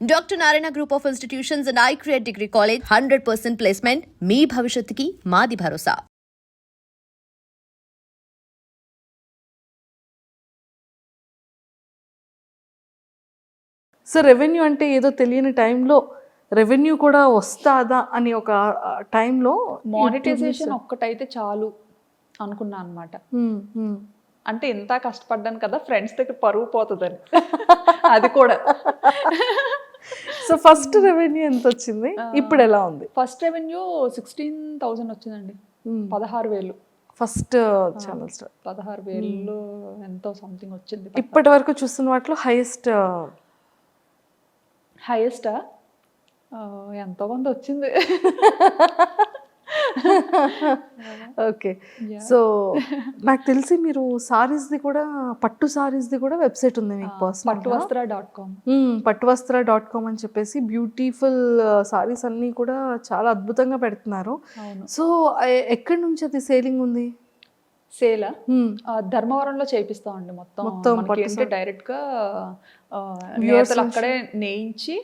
Dr. Narayana Group of Institutions and iCreate Degree College 100% placement. మీ భవిష్యత్తుకి మాది భరోసా. So revenue అంటే ఏదో తెలియని టైంలో రెవెన్యూ కూడా వస్తాదా అని ఒక టైంలో మానిటైజేషన్ ఒక్కటైతే చాలు అనుకున్నా అనమాట. అంటే ఇంత కష్టపడ్డాను కదా, ఫ్రెండ్స్ దగ్గర పరువు పోతుందని. అది కూడా సో ఫస్ట్ రెవెన్యూ ఎంత వచ్చింది, ఇప్పుడు ఎలా ఉంది? ఫస్ట్ రెవెన్యూ 16,000 వచ్చిందండి. 16,000 ఫస్ట్ ఛానల్ స్టార్ 16,000 ఎంతో సంథింగ్ వచ్చింది. ఇప్పటి వరకు చూస్తున్న వాటిలో హైయెస్ట్ ఎంతో మంది వచ్చింది. ఓకే. సో నాకు తెలిసి మీరు సారీస్ది కూడా పట్టు సారీస్ది కూడా వెబ్సైట్ ఉంది మీకు పర్సనల్, పట్టువస్త్ర.com. పట్టువస్త్ర.com అని చెప్పేసి బ్యూటిఫుల్ సారీస్ అన్నీ కూడా చాలా అద్భుతంగా పెడుతున్నారు. సో ఎక్కడి నుంచి అది సేలింగ్ ఉంది? సేలా ధర్మవరంలో చేపిస్తామండి. మొత్తం డైరెక్ట్ గా నేతలు అక్కడే నేయించి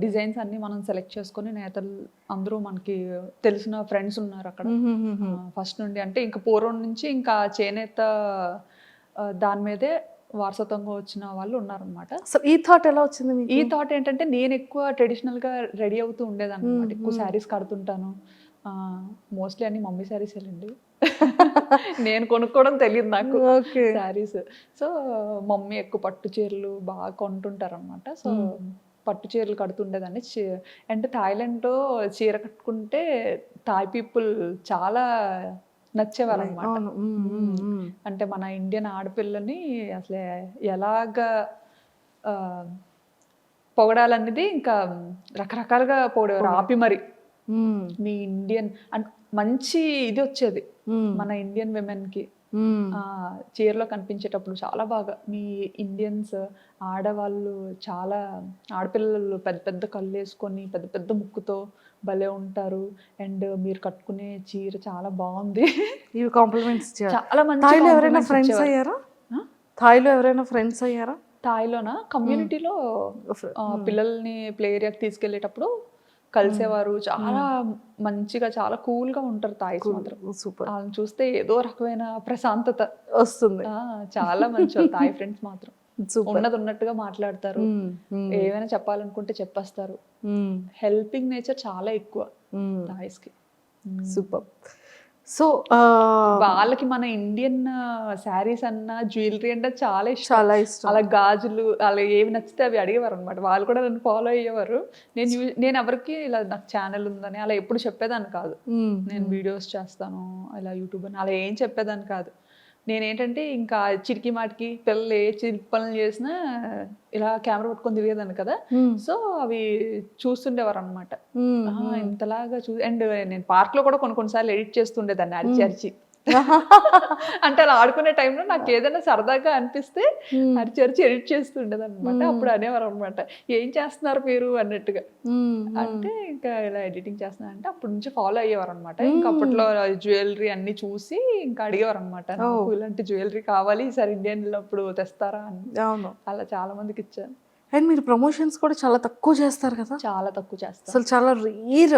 డిజైన్స్ అన్ని మనం సెలెక్ట్ చేసుకొని, నేతలు అందరూ మనకి తెలిసిన ఫ్రెండ్స్ ఉన్నారు అక్కడ ఫస్ట్ నుండి. అంటే ఇంకా పూర్వం నుంచి ఇంకా చేనేత దాని మీదే వారసత్వంగా వచ్చిన వాళ్ళు ఉన్నారనమాట. సో ఈ థాట్ ఎలా వచ్చింది? ఈ థాట్ ఏంటంటే, నేను ఎక్కువ ట్రెడిషనల్ గా రెడీ అవుతూ ఉండేదాన్ని అనమాట. ఎక్కువ శారీస్ కడుతుంటాను. మోస్ట్లీ అన్ని మమ్మీ శారీస్ వెళ్ళండి. నేను కొనుక్కోవడం తెలియదు నాకు శారీస్. సో మమ్మీ ఎక్కువ పట్టు చీరలు బాగా కొంటుంటారు అనమాట. సో పట్టు చీరలు కడుతుండేదాన్ని. అంటే థాయిలాండ్లో చీర కట్టుకుంటే థాయ్ పీపుల్ చాలా నచ్చేవారు అనమాట. అంటే మన ఇండియన్ ఆడపిల్లని అసలు ఎలాగా పొగడాలనేది ఇంకా రకరకాలుగా పొగడేవారు. ఆపి మరి మీ ఇండియన్ అంటే మంచి ఇది వచ్చేది మన ఇండియన్ విమెన్ కి. చీరలో కనిపించేటప్పుడు చాలా బాగా మీ ఇండియన్స్ ఆడవాళ్ళు, చాలా ఆడపిల్లలు పెద్ద పెద్ద కళ్ళు వేసుకొని పెద్ద పెద్ద ముక్కుతో భలే ఉంటారు. అండ్ మీరు కట్టుకునే చీర చాలా బాగుంది. ఇవి కాంప్లిమెంట్స్ చాలా మంచి. ఎవరైనా ఫ్రెండ్స్ అయ్యారా? థాయిలో ఎవరైనా ఫ్రెండ్స్ అయ్యారా? థాయిలోనా కమ్యూనిటీలో పిల్లల్ని ప్లే ఏరియాకి తీసుకెళ్లేటప్పుడు కలిసేవారు. చాలా మంచిగా, చాలా కూల్ గా ఉంటారు థాయిస్ మాత్రం. సూపర్. వాళ్ళని చూస్తే ఏదో రకమైన ప్రశాంతత వస్తుంది. చాలా మంచి థాయ్ ఫ్రెండ్స్ మాత్రం. ఉన్నది ఉన్నట్టుగా మాట్లాడతారు. ఏమైనా చెప్పాలనుకుంటే చెప్పేస్తారు. హెల్పింగ్ నేచర్ చాలా ఎక్కువ థాయిస్ కి. సూపర్. సో వాళ్ళకి మన ఇండియన్ శారీస్ అన్న, జ్యువెలరీ అంటే చాలా ఇష్టం. అలా గాజులు అలా ఏవి నచ్చితే అవి అడిగేవారు అనమాట. వాళ్ళు కూడా నన్ను ఫాలో అయ్యేవారు. నేను ఎవరికి ఇలా నాకు ఛానల్ ఉందని అలా ఎప్పుడు చెప్పేదాన్ని కాదు. నేను వీడియోస్ చేస్తాను ఇలా యూట్యూబ్ అని అలా ఏం చెప్పేదాన్ని కాదు. నేనేంటంటే ఇంకా చిరికి మాటికి పిల్లలు ఏ చిరికి పనులు చేసినా ఇలా కెమెరా పట్టుకొని తిరిగేదాన్ని కదా. సో అవి చూస్తుండేవారు అనమాట. ఇంతలాగా అండ్ నేను పార్క్ లో కూడా కొన్నిసార్లు ఎడిట్ చేస్తుండేదాన్ని అరిచి అరిచి. అంటే అలా ఆడుకునే టైంలో నాకు ఏదైనా సరదాగా అనిపిస్తే అరిచి అరిచి ఎడిట్ చేస్తుండేదాన్ని అనమాట. అప్పుడు అనేవారు అనమాట, ఏం చేస్తున్నారు మీరు అన్నట్టుగా. అంటే ఇంకా ఇలా ఎడిటింగ్ చేస్తున్నా అంటే అప్పటి నుంచి ఫాలో అయ్యేవారు అనమాట. ఇంకా అప్పట్లో జ్యువెలరీ అన్ని చూసి ఇంకా అడిగేవారు అనమాట, ఇలాంటి జ్యువెలరీ కావాలి, ఈసారి ఇండియన్ అప్పుడు తెస్తారా అని. అలా చాలా మందికి ఇచ్చాను. అండ్ మీరు ప్రమోషన్స్ కూడా చాలా తక్కువ చేస్తారు కదా? చాలా తక్కువ చేస్తారు అసలు, చాలా రేర్.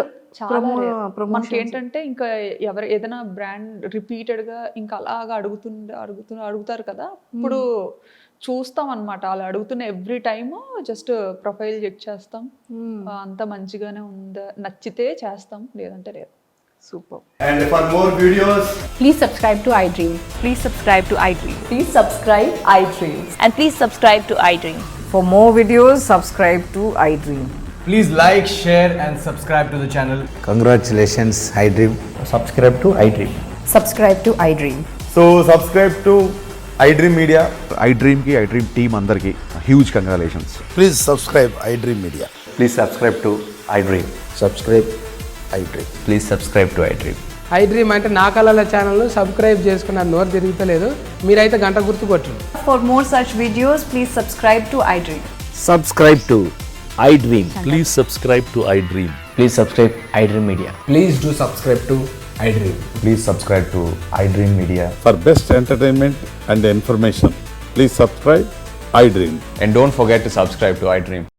మనకి ఏంటంటే ఇంకా ఎవరు ఏదైనా బ్రాండ్ రిపీటెడ్ గా ఇంకా అలాగా అడుగుతారు కదా, ఇప్పుడు చూస్తాం అనమాట. అలా అడుగుతున్న every time just profile check చేస్తాం. అంత మంచిగానే ఉందా, నచ్చితే చేస్తాం, లేదంటే లేదు. Super. And for more videos, please subscribe to iDream. Please subscribe to iDream. Please subscribe iDream. And please subscribe to iDream. For more videos, subscribe to iDream. Please like, share and subscribe to the channel. Congratulations, iDream. Subscribe to iDream. Subscribe to iDream. so subscribe to iDream Media. iDream ki, iDream team andarki huge congratulations. Please subscribe iDream Media. Please subscribe to iDream. Subscribe iDream. Please subscribe to iDream. iDream అంటే నా కళల channel subscribe చేసుకున్న నోరు తిరుగుతలేదు, మీరైతే గంట గుర్తు కొట్టండి. For more such videos, please subscribe to iDream. Subscribe to iDream. Please subscribe to iDream. Please subscribe iDream Media. Please do subscribe to iDream. Please subscribe to iDream Media. For best entertainment and information, please subscribe iDream. And don't forget to subscribe to iDream.